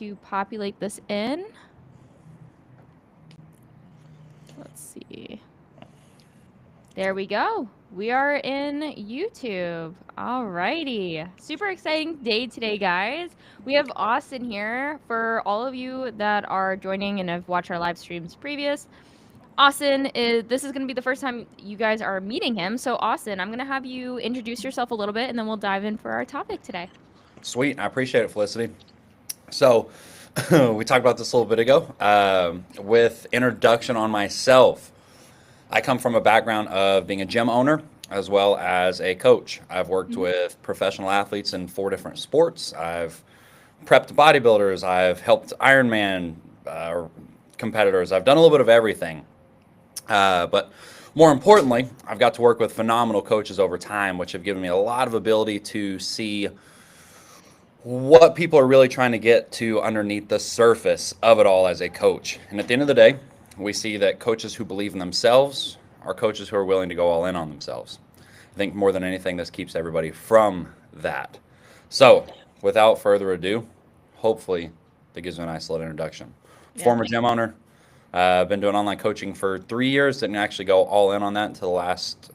to populate this in. Let's see. There we go. We are in YouTube. Alrighty. Super exciting day today, guys. We have Austin here. For all of you that are joining and have watched our live streams previous, this is going to be the first time you guys are meeting him. So Austin, I'm going to have you introduce yourself a little bit and then we'll dive in for our topic today. Sweet. I appreciate it, Felicity. So, we talked about this a little bit ago with introduction on myself. I come from a background of being a gym owner as well as a coach. I've worked Mhm. with professional athletes in 4 different sports. I've prepped bodybuilders. I've helped Ironman competitors. I've done a little bit of everything. But more importantly, I've got to work with phenomenal coaches over time, which have given me a lot of ability to see what people are really trying to get to underneath the surface of it all as a coach. And at the end of the day, we see that coaches who believe in themselves are coaches who are willing to go all in on themselves. I think more than anything, this keeps everybody from that. So, without further ado, hopefully that gives you a nice little introduction. Yeah. Former gym owner, I've been doing online coaching for 3 years. Didn't actually go all in on that until the last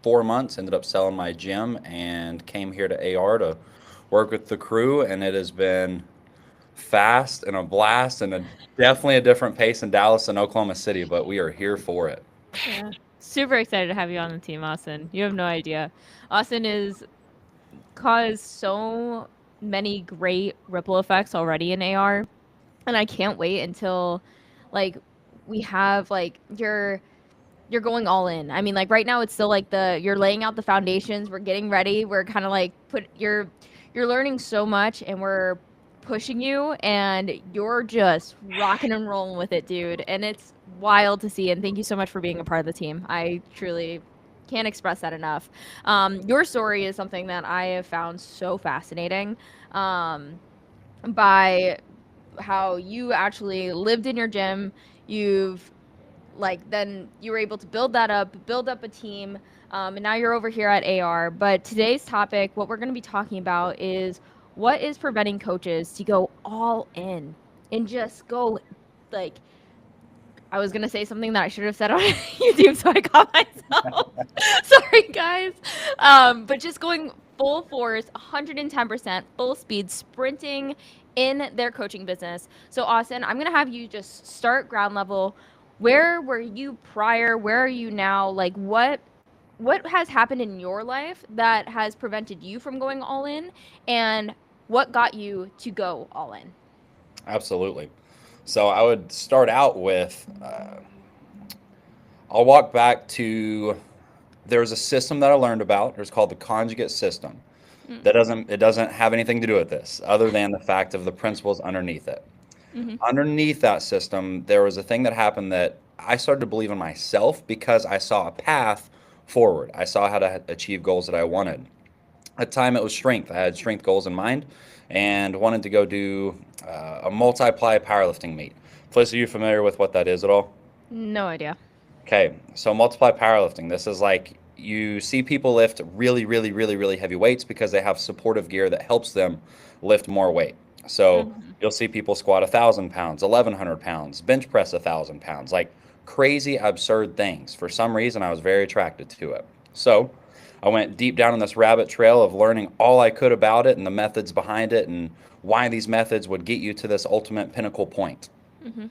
4 months. Ended up selling my gym and came here to AR to work with the crew, and it has been fast and a blast and definitely a different pace in Dallas and Oklahoma City, but we are here for it. Yeah. Super excited to have you on the team, Austin. You have no idea. Austin is caused so many great ripple effects already in AR, and I can't wait until like we have like you're going all in. I mean, like right now it's still like you're laying out the foundations, we're getting ready, we're kind of like you're learning so much and we're pushing you and you're just rocking and rolling with it, dude. And it's wild to see, and thank you so much for being a part of the team. I truly can't express that enough. Your story is something that I have found so fascinating, by how you actually lived in your gym. You've then you were able to build up a team, and now you're over here at AR. But today's topic, what we're going to be talking about, is what is preventing coaches to go all in and just go like. I was gonna say something that I should have said on YouTube, so I caught myself. Sorry, guys. But just going full force, 110%, full speed, sprinting in their coaching business. So, Austin, I'm gonna have you just start ground level. Where were you prior? Where are you now? Like, what has happened in your life that has prevented you from going all in, and what got you to go all in? Absolutely. So I would start out with I'll walk back to there's a system that I learned about. It's called the conjugate system. Mm. It doesn't have anything to do with this other than the fact of the principles underneath it. Mm-hmm. Underneath that system, there was a thing that happened that I started to believe in myself because I saw a path forward. I saw how to achieve goals that I wanted. At the time, it was strength. I had strength goals in mind and wanted to go do a multiply powerlifting meet. Felicia, are you familiar with what that is at all? No idea. Okay, so multiply powerlifting. This is like you see people lift really, really, really, really heavy weights because they have supportive gear that helps them lift more weight. So Mm-hmm. you'll see people squat 1,000 pounds, 1,100 pounds, bench press 1,000 pounds, like crazy, absurd things. For some reason, I was very attracted to it. So I went deep down in this rabbit trail of learning all I could about it and the methods behind it and why these methods would get you to this ultimate pinnacle point. Mm-hmm.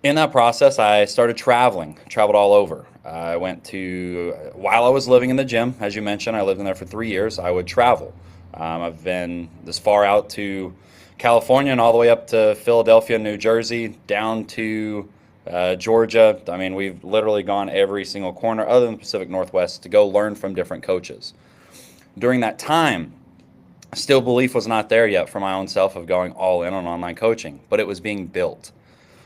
In that process, I started traveling, traveled all over. I went to, while I was living in the gym, as you mentioned, I lived in there for 3 years, I would travel. I've been this far out to California and all the way up to Philadelphia, New Jersey, down to Georgia. I mean, we've literally gone every single corner other than the Pacific Northwest to go learn from different coaches. During that time, still belief was not there yet for my own self of going all in on online coaching, but it was being built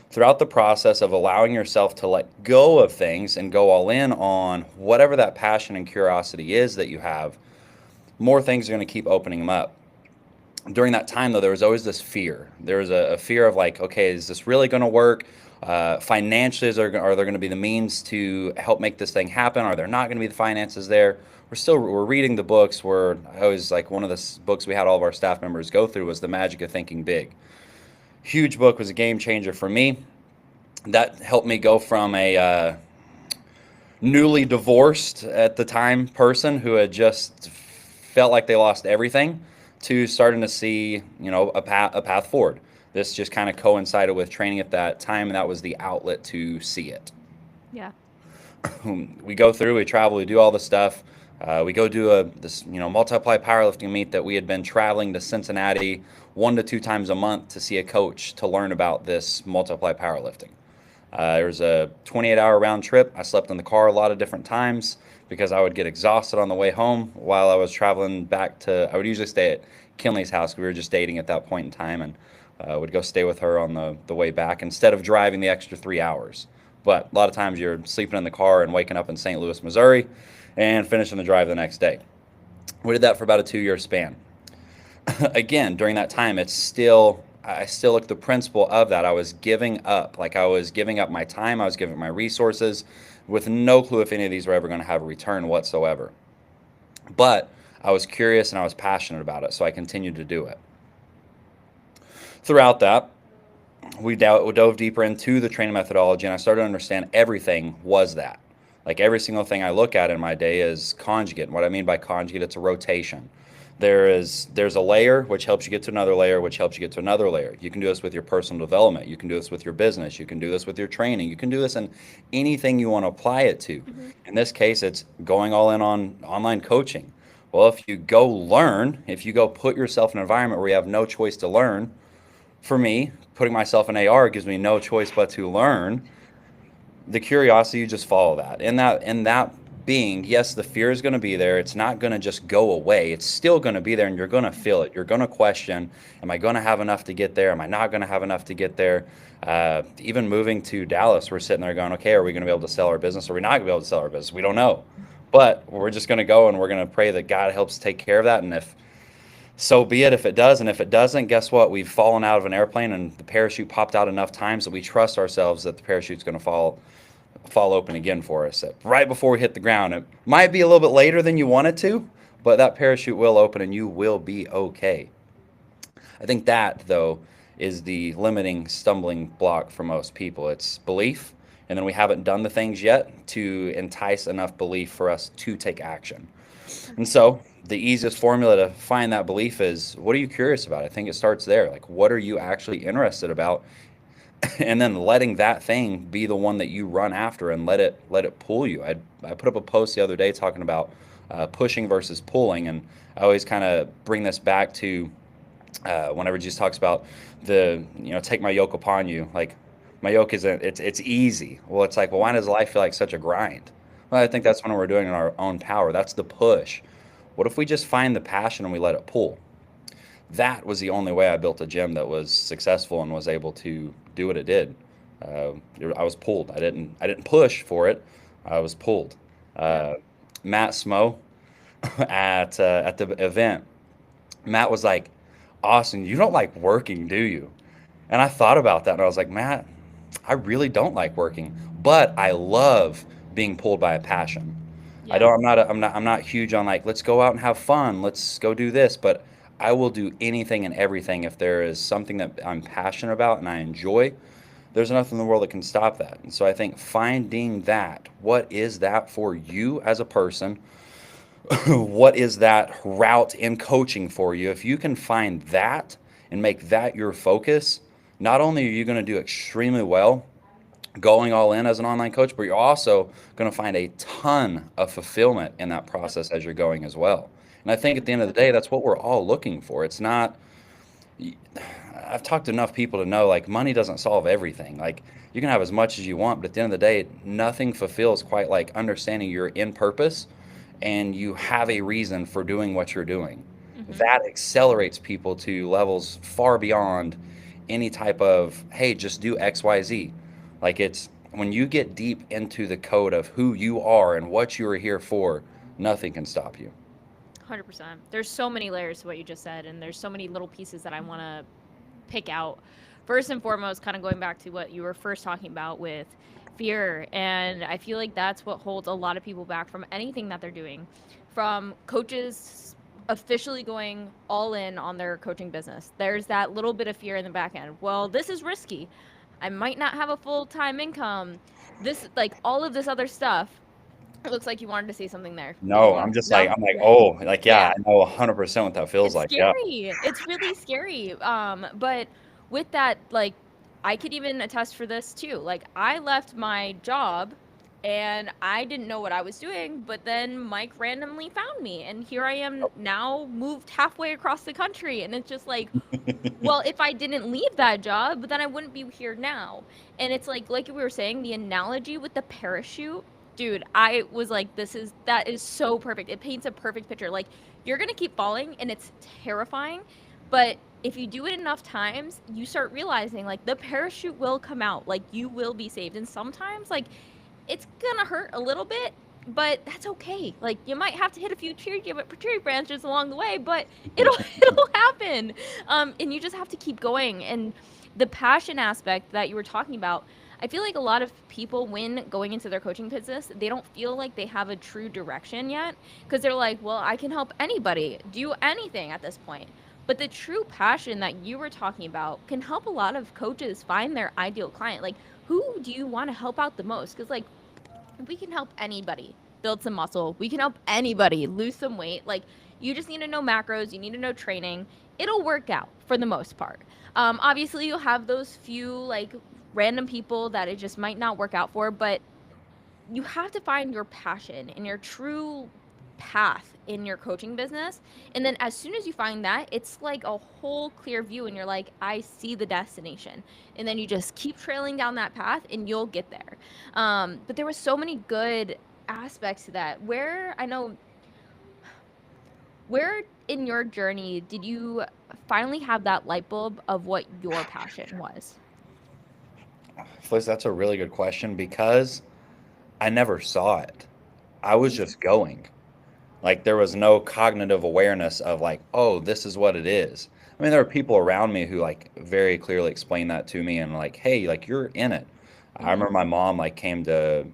throughout the process of allowing yourself to let go of things and go all in on whatever that passion and curiosity is that you have, more things are going to keep opening them up. During that time, though, there was always this fear. There was a fear of like, okay, is this really going to work? Financially, are there going to be the means to help make this thing happen? Are there not going to be the finances there? We're reading the books. I always like one of the books we had all of our staff members go through was The Magic of Thinking Big. Huge book, was a game changer for me. That helped me go from a newly divorced at the time person who had just felt like they lost everything to starting to see, a path forward. This just kind of coincided with training at that time, and that was the outlet to see it. Yeah. We go through, we travel, we do all the stuff. We go do this multiply powerlifting meet that we had been traveling to Cincinnati 1 to 2 times a month to see a coach to learn about this multiply powerlifting. There was a 28-hour round trip. I slept in the car a lot of different times because I would get exhausted on the way home while I was traveling back to. I would usually stay at Kinley's house. We were just dating at that point in time, and would go stay with her on the way back instead of driving the extra 3 hours. But a lot of times you're sleeping in the car and waking up in St. Louis, Missouri, and finishing the drive the next day. We did that for about a 2-year span. Again, during that time, I still look at the principle of that. I was giving up, like I was giving up my time, I was giving up my resources, with no clue if any of these were ever going to have a return whatsoever. But I was curious and I was passionate about it, so I continued to do it. Throughout that, we dove deeper into the training methodology, and I started to understand everything was that. Like every single thing I look at in my day is conjugate. And what I mean by conjugate, it's a rotation. There's a layer which helps you get to another layer, which helps you get to another layer. You can do this with your personal development. You can do this with your business. You can do this with your training. You can do this in anything you want to apply it to. In this case, it's going all in on online coaching. Well, if you go learn, if you go put yourself in an environment where you have no choice to learn, for me, putting myself in AR gives me no choice but to learn. The curiosity, you just follow that. And that being, yes, the fear is going to be there. It's not going to just go away. It's still going to be there, and you're going to feel it. You're going to question, am I going to have enough to get there? Am I not going to have enough to get there? Even moving to Dallas, we're sitting there going, okay, are we going to be able to sell our business? Or are we not going to be able to sell our business? We don't know. But we're just going to go, and we're going to pray that God helps take care of that. And if so be it, if it does. And if it doesn't, guess what? We've fallen out of an airplane and the parachute popped out enough times that we trust ourselves that the parachute's going to fall open again for us right before we hit the ground. It might be a little bit later than you want it to, but that parachute will open and you will be okay. I think that, though, is the limiting stumbling block for most people. It's belief, and then we haven't done the things yet to entice enough belief for us to take action. And so the easiest formula to find that belief is, what are you curious about? I think it starts there. Like, what are you actually interested about? And then letting that thing be the one that you run after and let it pull you. I put up a post the other day talking about pushing versus pulling, and I always kind of bring this back to whenever Jesus talks about take my yoke upon you. Like, my yoke isn't, it's easy. Well, it's like, well, why does life feel like such a grind? Well, I think that's when we're doing it in our own power. That's the push. What if we just find the passion and we let it pull? That was the only way I built a gym that was successful and was able to do what it did. Uh, I was pulled. I didn't push for it. I was pulled. Yeah. Matt Smo at the event, Matt was like, "Austin, you don't like working, do you?" And I thought about that, and I was like, Matt, I really don't like working, but I love being pulled by a passion. I Yeah. don't. I'm not huge on, like, let's go out and have fun. Let's go do this. But I will do anything and everything if there is something that I'm passionate about and I enjoy. There's nothing in the world that can stop that. And so I think finding that, what is that for you as a person? What is that route in coaching for you? If you can find that and make that your focus, not only are you going to do extremely well going all in as an online coach, but you're also going to find a ton of fulfillment in that process as you're going as well. And I think at the end of the day, that's what we're all looking for. It's not, I've talked to enough people to know, like, money doesn't solve everything. Like, you can have as much as you want, but at the end of the day, nothing fulfills quite like understanding you're in purpose and you have a reason for doing what you're doing. Hmm. That accelerates people to levels far beyond any type of, hey, just do XYZ. Like, it's when you get deep into the code of who you are and what you are here for, nothing can stop you. 100%. There's so many layers to what you just said, and there's so many little pieces that I want to pick out. First and foremost, kind of going back to what you were first talking about with fear. And I feel like that's what holds a lot of people back from anything that they're doing, from coaches officially going all in on their coaching business. There's that little bit of fear in the back end. Well, this is risky. I might not have a full-time income. This, like, all of this other stuff. It looks like you wanted to say something there. Did you No, want? I'm No? like, oh, like, yeah, Yeah. I know 100% what that feels It's like. Yeah. scary. It's really scary. But with that, like, I could even attest for this too. Like, I left my job and I didn't know what I was doing, but then Mike randomly found me, and here I am now, moved halfway across the country. And it's just like, well, if I didn't leave that job, then I wouldn't be here now. And it's like we were saying, the analogy with the parachute, dude, I was like, that is so perfect. It paints a perfect picture. Like, you're gonna keep falling and it's terrifying, but if you do it enough times, you start realizing like the parachute will come out, like you will be saved. And sometimes like it's gonna hurt a little bit, but that's okay. Like you might have to hit a few tree branches along the way, but it'll it'll happen. And you just have to keep going. And the passion aspect that you were talking about, I feel like a lot of people, when going into their coaching business, they don't feel like they have a true direction yet, because they're like, well, I can help anybody do anything at this point. But the true passion that you were talking about can help a lot of coaches find their ideal client. Like, who do you want to help out the most? Because, like, we can help anybody build some muscle. We can help anybody lose some weight. Like, you just need to know macros, you need to know training. It'll work out for the most part. Obviously, you'll have those few like random people that it just might not work out for, but you have to find your passion and your true path in your coaching business. And then as soon as you find that, it's like a whole clear view, and you're like, I see the destination. And then you just keep trailing down that path and you'll get there. But there was so many good aspects to that. Where in your journey did you finally have that light bulb of what your passion was? Fliss, that's a really good question because I never saw it. I was Mm. just going. Like there was no cognitive awareness of like, oh, this is what it is. I mean, there were people around me who like very clearly explained that to me and like, hey, like you're in it. I Mm-hmm. remember my mom like came to,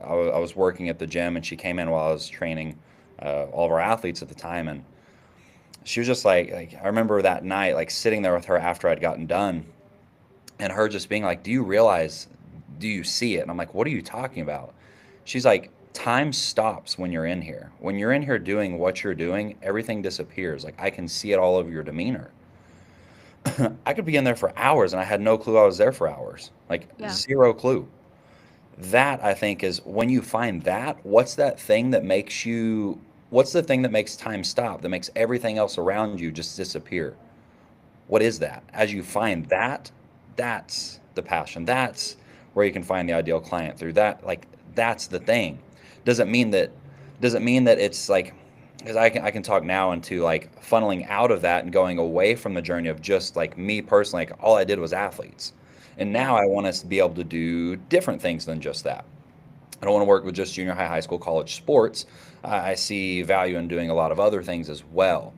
I was working at the gym and she came in while I was training all of our athletes at the time, and she was just like I remember that night like sitting there with her after I'd gotten done, and her just being like, do you realize, do you see it? And I'm like, what are you talking about? She's like, time stops when you're in here. When you're in here doing what you're doing, everything disappears. Like I can see it all over your demeanor. I could be in there for hours and I had no clue I was there for hours. Like Yeah. zero clue. That I think is when you find that, what's that thing that makes you, what's the thing that makes time stop, that makes everything else around you just disappear? What is that? As you find that, that's the passion. That's where you can find the ideal client through that. Like that's the thing. Doesn't mean that doesn't mean that it's like, because I can talk now into like funneling out of that and going away from the journey of just like me personally, like all I did was athletes. And Yeah. now I want us to be able to do different things than just that. I don't want to work with just junior high, high school, college sports. I see value in doing a lot of other things as well.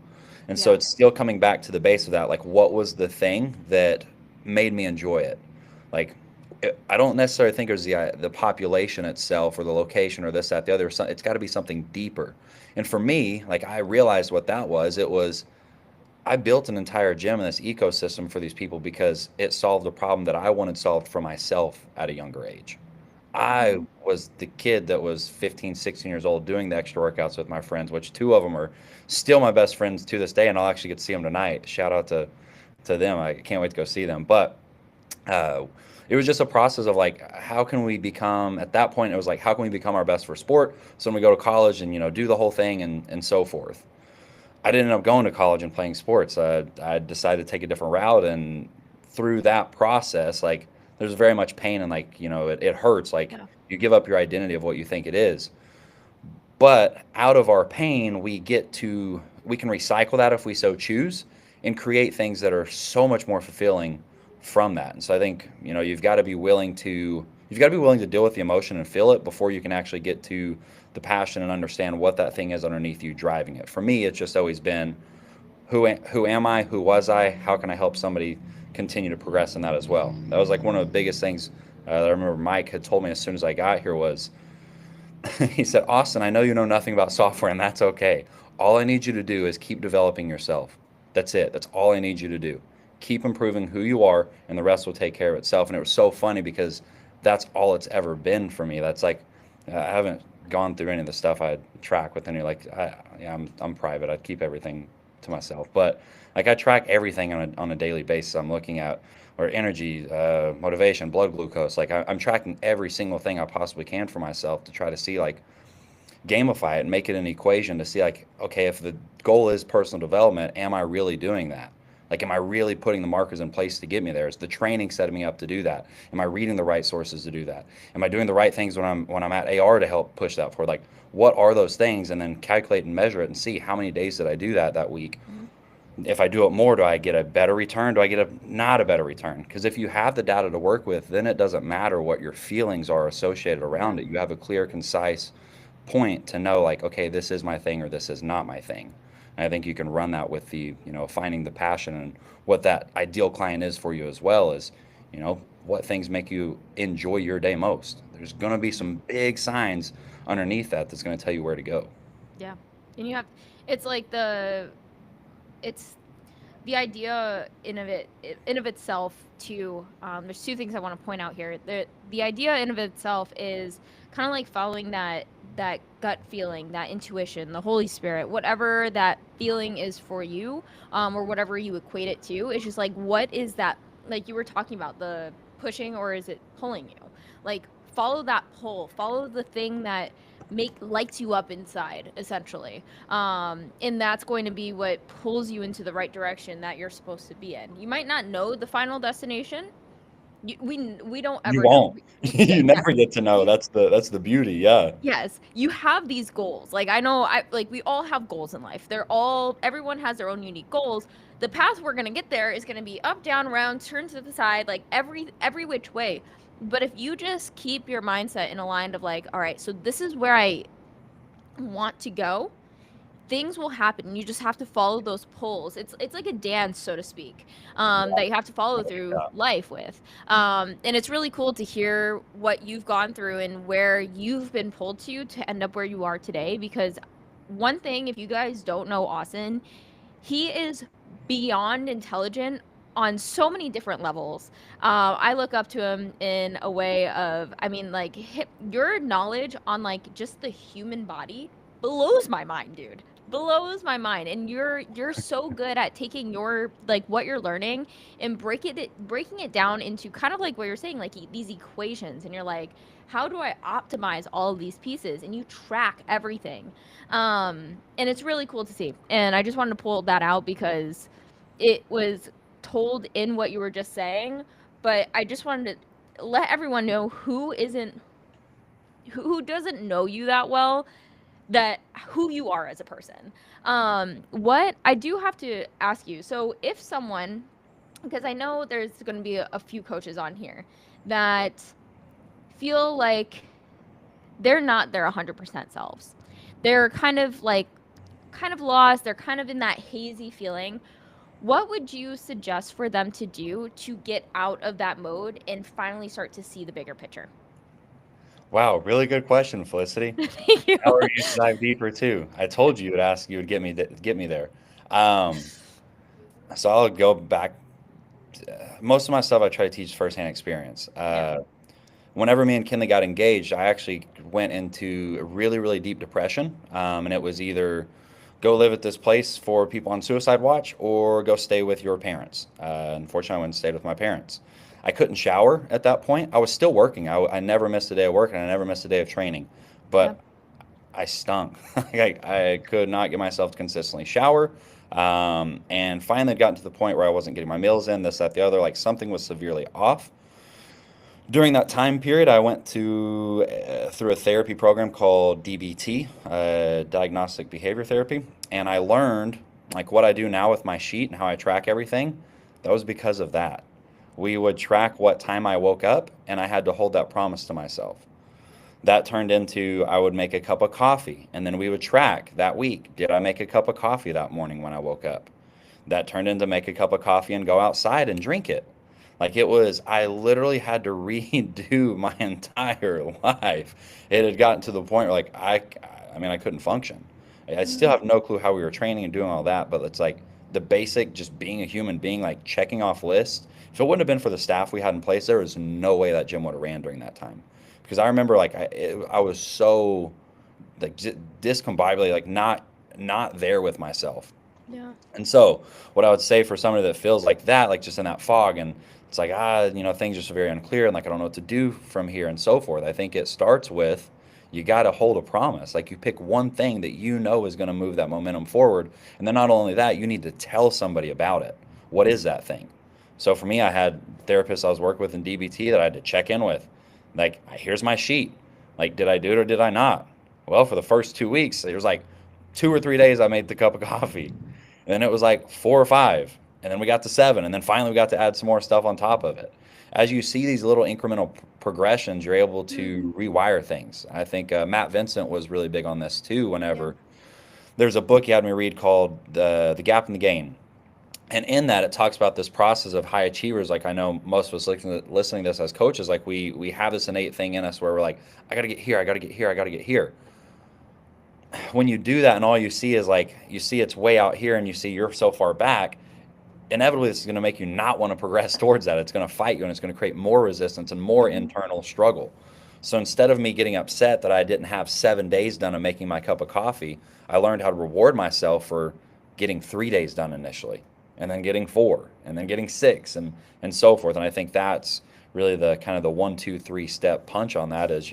And so Yeah. it's still coming back to the base of that. Like, what was the thing that made me enjoy it? Like, I don't necessarily think it was the population itself or the location or this, that, the other. It's got to be something deeper. And for me, like, I realized what that was. It was I built an entire gym and this ecosystem for these people because it solved a problem that I wanted solved for myself at a younger age. I Mm-hmm. was the kid that was 15, 16 years old doing the extra workouts with my friends, which two of them are still my best friends to this day, and I'll actually get to see them tonight. Shout out to them. I can't wait to go see them. But uh, it was just a process of like, how can we become, at that point, it was like, how can we become our best for sport? So when we go to college and, do the whole thing and so forth. I didn't end up going to college and playing sports. I decided to take a different route, and through that process, like there's very much pain and like it hurts. Like Yeah. you give up your identity of what you think it is, but out of our pain, we can recycle that if we so choose, and create things that are so much more fulfilling from that. And so I think you've got to be willing to deal with the emotion and feel it before you can actually get to the passion and understand what that thing is underneath you driving it. For me, it's just always been who am I? Who was I? How can I help somebody continue to progress in that as well? That was like one of the biggest things that I remember Mike had told me as soon as I got here was he said, Austin, I know you know nothing about software, and that's okay. All I need you to do is keep developing yourself. That's it. That's all I need you to do. Keep improving who you are, and the rest will take care of itself. And it was so funny because that's all it's ever been for me. That's like, I haven't gone through any of the stuff I track with any, like, yeah, I'm private. I keep everything to myself. But like, I track everything on a daily basis. I'm looking at, or energy, motivation, blood glucose. Like, I'm tracking every single thing I possibly can for myself to try to see, like, gamify it and make it an equation to see, like, okay, if the goal is personal development, am I really doing that? Like, am I really putting the markers in place to get me there? Is the training setting me up to do that? Am I reading the right sources to do that? Am I doing the right things when I'm at AR to help push that forward? Like, what are those things? And then calculate and measure it and see how many days did I do that week. Mhm. If I do it more, do I get a better return? Do I get a not a better return? Because if you have the data to work with, then it doesn't matter what your feelings are associated Yeah. around it. You have a clear, concise point to know, like, okay, this is my thing or this is not my thing. And I think you can run that with the, finding the passion and what that ideal client is for you as well as, what things make you enjoy your day most. There's going to be some big signs underneath that's going to tell you where to go. Yeah. And you have, it's like it's the idea in of itself too. There's two things I want to point out here. The idea in of itself is kind of like following that gut feeling, that intuition, the Holy Spirit, whatever that feeling is for you, or whatever you equate it to. It's just like, what is that? Like you were talking about, the pushing, or is it pulling you? Like, follow that pull, follow the thing that lights you up inside, essentially. And that's going to be what pulls you into the right direction that you're supposed to be in. You might not know the final destination. We don't You ever know. won't. Yeah, You never get to know. That's the beauty. Yeah. yes, you have these goals. Like, I know, we all have goals in life. Everyone has their own unique goals. The path we're gonna get there is gonna be up, down, around, turn to the side, like every which way. But if you just keep your mindset in a line of like, all right, so this is where I want to go, things will happen. You just have to follow those pulls. It's like a dance, so to speak, that you have to follow through Yeah. life with. And it's really cool to hear what you've gone through and where you've been pulled to end up where you are today. Because one thing, if you guys don't know Austin, he is beyond intelligent on so many different levels. I look up to him in a way of, I mean, like, your knowledge on like just the human body blows my mind, dude. Blows my mind. And you're so good at taking your, like, what you're learning and breaking it down into kind of like what you're saying, like these equations. And you're like, how do I optimize all of these pieces? And you track everything. And it's really cool to see. And I just wanted to pull that out because it was told in what you were just saying, but I just wanted to let everyone know who doesn't know you that well, that who you are as a person. What I do have to ask you, so if someone, because I know there's going to be a few coaches on here that feel like they're not their 100% selves. They're kind of lost, they're kind of in that hazy feeling. What would you suggest for them to do to get out of that mode and finally start to see the bigger picture? Wow, really good question, Felicity. Thank you. How are you to dive deeper too? I told you you would get me there. Um, so I'll go back. Most of my stuff I try to teach firsthand experience. Yeah. Whenever me and Kinley got engaged, I actually went into a really, really deep depression. And it was either go live at this place for people on suicide watch or go stay with your parents. Unfortunately, I went and stayed with my parents. I couldn't shower at that point. I was still working. I never missed a day of work and I never missed a day of training. Yeah. But I stunk. I could not get myself to consistently shower. And finally, it got to the point where I wasn't getting my meals in, this, that, the other. Like, something was severely off. During that time period, I went through a therapy program called DBT, Diagnostic Behavior Therapy, and I learned, like, what I do now with my sheet and how I track everything. That was because of that. We would track what time I woke up, and I had to hold that promise to myself. That turned into, I would make a cup of coffee, and then we would track that week. Did I make a cup of coffee that morning when I woke up? That turned into make a cup of coffee and go outside and drink it. Like, it was, I literally had to redo my entire life. It had gotten to the point where, like, I mean, I couldn't function. I still have no clue how we were training and doing all that, but it's like the basic, just being a human being, like checking off lists. If it wouldn't have been for the staff we had in place, there was no way that gym would have ran during that time. Because I remember like I was so like discombobulated, like not there with myself. Yeah. And so, what I would say for somebody that feels like that, like just in that fog, and it's like, things are just very unclear, and like I don't know what to do from here and so forth. I think it starts with you got to hold a promise. Like you pick one thing that you know is going to move that momentum forward. And then not only that, you need to tell somebody about it. What is that thing? So for me, I had therapists I was working with in DBT that I had to check in with. Like, here's my sheet. Like, did I do it or did I not? Well, for the first 2 weeks, it was like 2 or 3 days I made the cup of coffee. And then it was like 4 or 5. And then we got to 7. And then finally we got to add some more stuff on top of it. As you see these little incremental progressions, you're able to rewire things. I think Matt Vincent was really big on this too. Yeah. Whenever there's a book he had me read called The Gap and the Gain. And in that, it talks about this process of high achievers. Like I know most of us listening to this as coaches, like we have this innate thing in us where we're like, I got to get here, I got to get here, I got to get here. When you do that and all you see is like, you see it's way out here and you see you're so far back, inevitably this is going to make you not want to progress towards that. It's going to fight you and it's going to create more resistance and more internal struggle. So instead of me getting upset that I didn't have 7 days done of making my cup of coffee, I learned how to reward myself for getting 3 days done initially, and then getting 4, and then getting 6, and so forth. And I think that's really the kind of the 1, 2, 3 step punch on that is,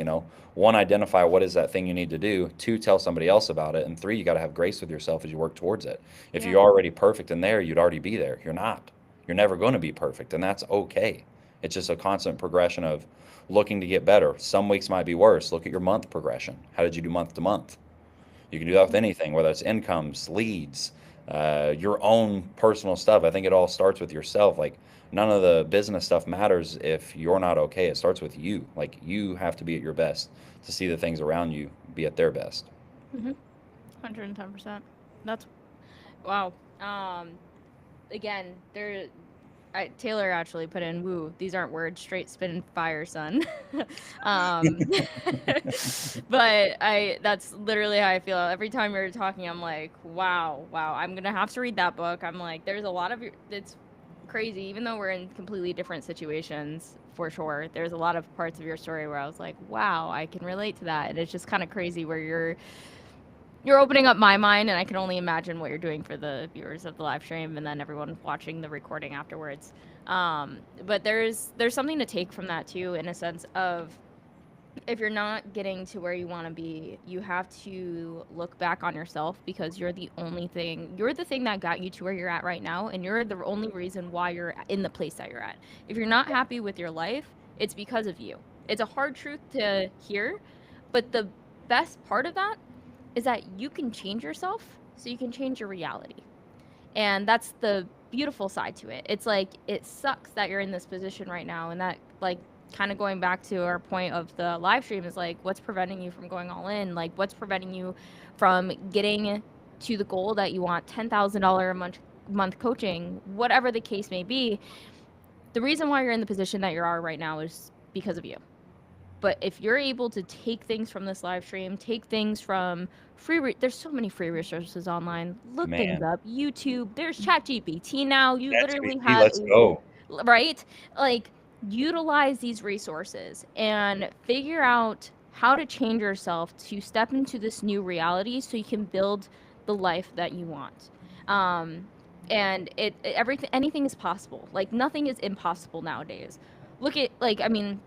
one, identify what is that thing you need to do. 2, tell somebody else about it. And 3, you got to have grace with yourself as you work towards it. If Yeah. you're already perfect in there, you'd already be there. You're not. You're never going to be perfect, and that's okay. It's just a constant progression of looking to get better. Some weeks might be worse. Look at your month progression. How did you do month to month? You can do that with anything, whether it's incomes, leads, your own personal stuff. I think it all starts with yourself. Like none of the business stuff matters if you're not okay. It starts with you. Like you have to be at your best to see the things around you be at their best. 110%. That's wow. Again, Taylor actually put in, "Woo, these aren't words, straight spin fire, son." um, but that's literally how I feel. Every time you're talking, I'm like, wow, I'm gonna have to read that book. I'm like, there's a lot of it's crazy, even though we're in completely different situations, for sure. There's a lot of parts of your story where I was like, wow, I can relate to that. And it's just kind of crazy where you're opening up my mind, and I can only imagine what you're doing for the viewers of the live stream and then everyone watching the recording afterwards. But there's something to take from that too, in a sense of, if you're not getting to where you want to be, you have to look back on yourself, because you're the thing that got you to where you're at right now, and you're the only reason why you're in the place that you're at. If you're not happy with your life, it's because of you. It's a hard truth to hear, but the best part of that is that you can change yourself, so you can change your reality. And that's the beautiful side to it. It's like, it sucks that you're in this position right now, and that, like, kind of going back to our point of the live stream, is like, what's preventing you from going all in? Like, what's preventing you from getting to the goal that you want, $10,000 a month coaching, whatever the case may be. The reason why you're in the position that you are right now is because of you. But if you're able to take things from this live stream, take things from there's so many free resources online. Look things Man, up. YouTube, there's ChatGPT now. You literally ChatGPT, have, let's go. right? Like, utilize these resources and figure out how to change yourself to step into this new reality, so you can build the life that you want. And anything is possible. Like, nothing is impossible nowadays. Look at, like, I mean,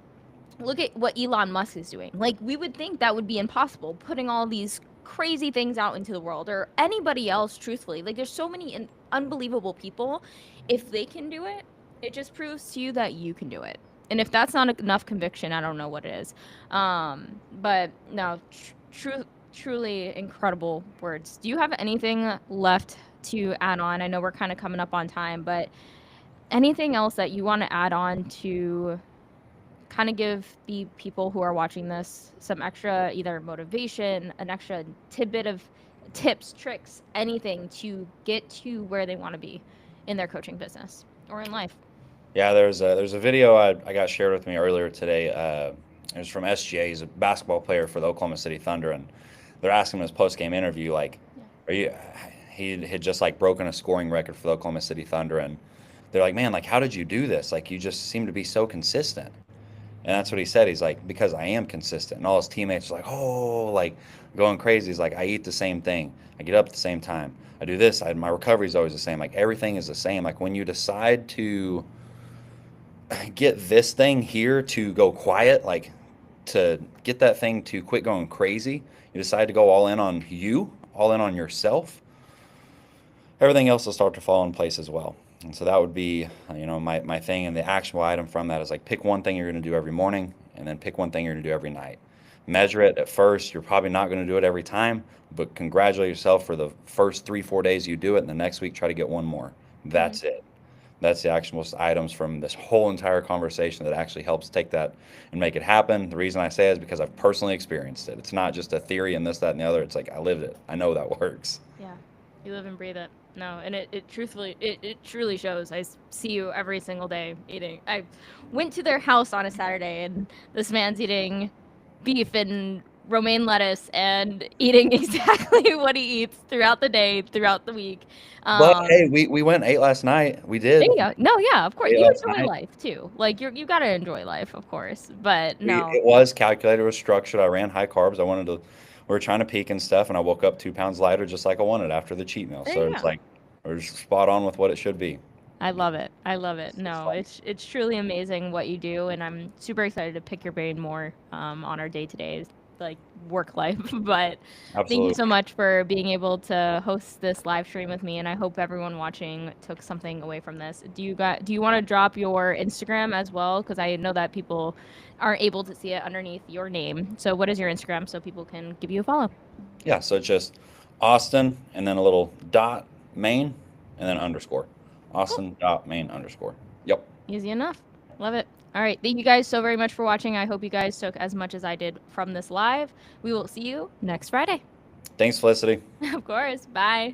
look at what Elon Musk is doing. Like, we would think that would be impossible, putting all these crazy things out into the world, or anybody else, truthfully. Like, there's so many unbelievable people. If they can do it, it just proves to you that you can do it. And if that's not enough conviction, I don't know what is. But no, truly incredible words. Do you have anything left to add on? I know we're kind of coming up on time, but anything else that you want to add on to kind of give the people who are watching this some extra either motivation, an extra tidbit of tips, tricks, anything to get to where they want to be in their coaching business or in life? Yeah, there's a video I got shared with me earlier today. It was from SGA. He's a basketball player for the Oklahoma City Thunder, and they're asking him in his post game interview, like, Yeah. Are you, he had just like broken a scoring record for the Oklahoma City Thunder, and they're like, man, like how did you do this? Like you just seem to be so consistent. And that's what he said. He's like, because I am consistent. And all his teammates are like, oh, like going crazy. He's like, I eat the same thing. I get up at the same time. I do this. My recovery is always the same. Like everything is the same. Like when you decide to get this thing here to go quiet, like to get that thing to quit going crazy, you decide to go all in on you, all in on yourself, everything else will start to fall in place as well. And so that would be, my thing. And the actionable item from that is like pick one thing you're going to do every morning and then pick one thing you're going to do every night. Measure it at first. You're probably not going to do it every time, but congratulate yourself for the first 3, 4 days you do it. And the next week, try to get one more. Mhm. That's it. That's the actionable items from this whole entire conversation that actually helps take that and make it happen. The reason I say it is because I've personally experienced it. It's not just a theory and this, that, and the other. It's like I lived it. I know that works. Yeah, you live and breathe it. No, and it truthfully, it truly shows. See you every single day eating. I went to their house on a Saturday, and this man's eating beef and romaine lettuce and eating exactly what he eats throughout the day, throughout the week. But Um, hey, we went and ate last night. We there did. you go. No, yeah, of course. Ate You last enjoy night. life too. Like you gotta enjoy life, of course. But no, It was calculated, it was structured. I ran high carbs. We were trying to peak and stuff, and I woke up 2 pounds lighter just like I wanted after the cheat meal. there So you it's go. like we're just spot on with what it should be. I love it. I love it. It's No, fun. it's truly amazing what you do, and I'm super excited to pick your brain more on our day to day like work life. But thank you so Absolutely. much for being able to host this live stream with me, and I hope everyone watching took something away from this. Do you want to drop your Instagram as well? Because I know that people aren't able to see it underneath your name. So what is your Instagram so people can give you a follow? Yeah, so it's just Austin and then a little dot Maine and then underscore. Cool. Austin dot Maine underscore. Yep. Easy enough. Love it. All right. Thank you guys so very much for watching. I hope you guys took as much as I did from this live. We will see you next Friday. Thanks, Felicity. Of course. Bye.